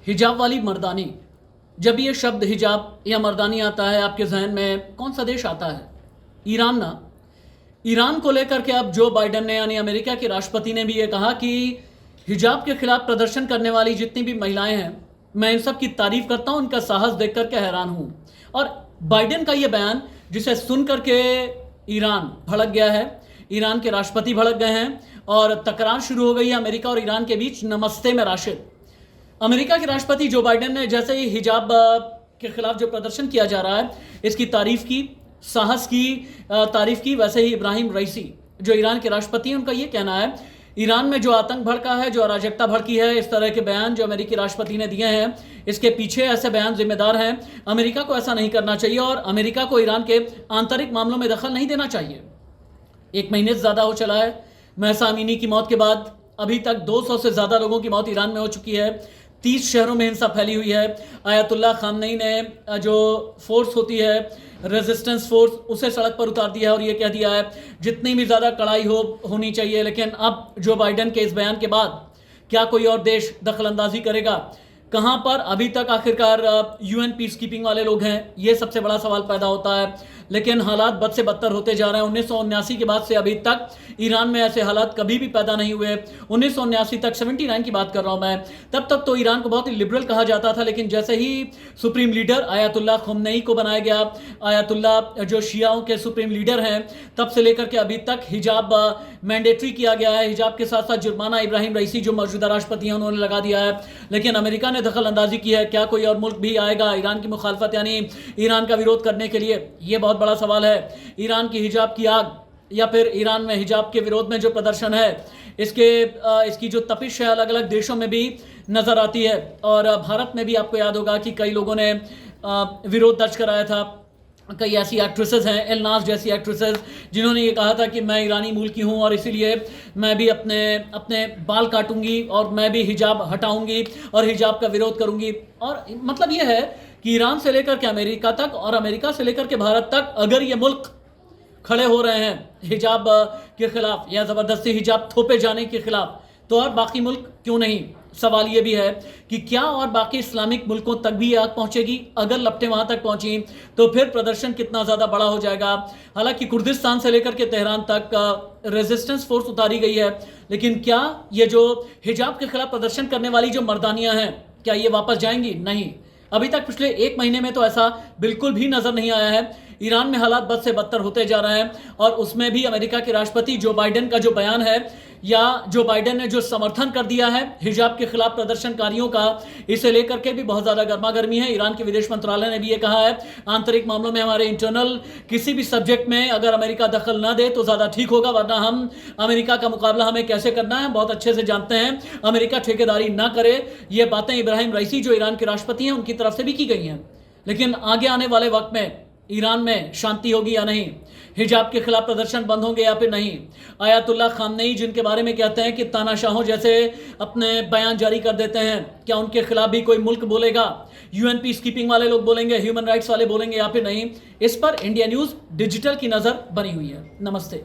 हिजाब वाली मर्दानी। जब ये शब्द हिजाब या मर्दानी आता है आपके जहन में कौन सा देश आता है? ईरान ना। ईरान को लेकर के अब जो बाइडेन ने यानी अमेरिका के राष्ट्रपति ने भी ये कहा कि हिजाब के खिलाफ प्रदर्शन करने वाली जितनी भी महिलाएं हैं, मैं इन सब की तारीफ करता हूं, उनका साहस देख करके हैरान हूं। और बाइडेन का ये बयान जिसे सुन करके ईरान भड़क गया है, ईरान के राष्ट्रपति भड़क गए हैं और तकरार शुरू हो गई है अमेरिका और ईरान के बीच। नमस्ते में राशिद। अमेरिका के राष्ट्रपति जो बाइडेन ने जैसे ही हिजाब के खिलाफ जो प्रदर्शन किया जा रहा है इसकी तारीफ की, साहस की तारीफ की, वैसे ही इब्राहिम रईसी जो ईरान के राष्ट्रपति हैं, उनका ये कहना है ईरान में जो आतंक भड़का है, जो अराजकता भड़की है, इस तरह के बयान जो अमेरिकी राष्ट्रपति ने दिए हैं, इसके पीछे ऐसे बयान जिम्मेदार हैं। अमेरिका को ऐसा नहीं करना चाहिए और अमेरिका को ईरान के आंतरिक मामलों में दखल नहीं देना चाहिए। 1 महीने से ज़्यादा हो चला है महसा अमीनी की मौत के बाद। अभी तक 200 से ज़्यादा लोगों की मौत ईरान में हो चुकी है। 30 शहरों में हिंसा फैली हुई है। आयतुल्लाह खामनेई ने जो फोर्स होती है, रेजिस्टेंस फोर्स, उसे सड़क पर उतार दिया है और ये कह दिया है जितनी भी ज़्यादा कड़ाई होनी चाहिए। लेकिन अब जो बाइडेन के इस बयान के बाद क्या कोई और देश दखल अंदाजी करेगा? कहाँ पर अभी तक आखिरकार यूएन पीस कीपिंग वाले लोग हैं? ये सबसे बड़ा सवाल पैदा होता है। लेकिन हालात बद से बदतर होते जा रहे हैं। 1979 के बाद से अभी तक ईरान में ऐसे हालात कभी भी पैदा नहीं हुए। 1979 तक, 79 की बात कर रहा हूँ मैं, तब तक तो ईरान को बहुत ही लिबरल कहा जाता था। लेकिन जैसे ही सुप्रीम लीडर आयतुल्लाह खामनेई को बनाया गया, आयतुल्लाह जो शियाओं के सुप्रीम लीडर हैं, तब से लेकर के अभी तक हिजाब मैंडेटरी किया गया है। हिजाब के साथ साथ जुर्माना इब्राहिम रईसी जो मौजूदा राष्ट्रपति हैं उन्होंने लगा दिया है। लेकिन अमेरिका ने दखल अंदाजी की है। क्या कोई और मुल्क भी आएगा ईरान की मुखालफत यानी ईरान का विरोध करने के लिए? ये बहुत बड़ा सवाल है। ईरान की हिजाब की आग या फिर ईरान में हिजाब के विरोध में जो प्रदर्शन है, इसकी जो तपिश है अलग अलग देशों में भी नजर आती है। और भारत में भी आपको याद होगा कि कई लोगों ने विरोध दर्ज कराया था। कई ऐसी एक्ट्रेसेस हैं, एलनाज जैसी एक्ट्रेसेस, जिन्होंने ये कहा था कि मैं ईरानी मूल की हूँ और इसीलिए मैं भी अपने बाल काटूंगी और मैं भी हिजाब हटाऊंगी और हिजाब का विरोध करूंगी। और मतलब ये है कि ईरान से लेकर के अमेरिका तक और अमेरिका से लेकर के भारत तक अगर ये मुल्क खड़े हो रहे हैं हिजाब के खिलाफ या ज़बरदस्ती हिजाब थोपे जाने के खिलाफ, तो और बाकी मुल्क क्यों नहीं? सवाल ये भी है कि क्या और बाकी इस्लामिक मुल्कों तक भी ये आग पहुंचेगी? अगर लपटें वहां तक पहुंची तो फिर प्रदर्शन कितना ज़्यादा बड़ा हो जाएगा। हालांकि कुर्दिस्तान से लेकर के तेहरान तक रेजिस्टेंस फोर्स उतारी गई है, लेकिन क्या ये जो हिजाब के खिलाफ प्रदर्शन करने वाली जो मर्दानियां हैं, क्या ये वापस जाएंगी? नहीं। अभी तक पिछले 1 महीने में तो ऐसा बिल्कुल भी नजर नहीं आया है। ईरान में हालात बद से बदतर होते जा रहे हैं और उसमें भी अमेरिका के राष्ट्रपति जो बाइडेन का जो बयान है या जो बाइडेन ने जो समर्थन कर दिया है हिजाब के खिलाफ प्रदर्शनकारियों का, इसे लेकर के भी बहुत ज़्यादा गर्मागर्मी है। ईरान के विदेश मंत्रालय ने भी ये कहा है आंतरिक मामलों में, हमारे इंटरनल किसी भी सब्जेक्ट में अगर अमेरिका दखल न दे तो ज़्यादा ठीक होगा, वरना हम अमेरिका का मुकाबला हमें कैसे करना है बहुत अच्छे से जानते हैं। अमेरिका ठेकेदारी ना करे। ये बातें इब्राहिम रईसी जो ईरान के राष्ट्रपति हैं उनकी तरफ से भी की गई हैं। लेकिन आगे आने वाले वक्त में ईरान में शांति होगी या नहीं? हिजाब के खिलाफ प्रदर्शन बंद होंगे या फिर नहीं? आयतुल्लाह खामनेई जिनके बारे में कहते हैं कि तानाशाहों जैसे अपने बयान जारी कर देते हैं, क्या उनके खिलाफ भी कोई मुल्क बोलेगा? यूएन पीस कीपिंग वाले लोग बोलेंगे, ह्यूमन राइट्स वाले बोलेंगे या फिर नहीं? इस पर इंडिया न्यूज़ डिजिटल की नज़र बनी हुई है। नमस्ते।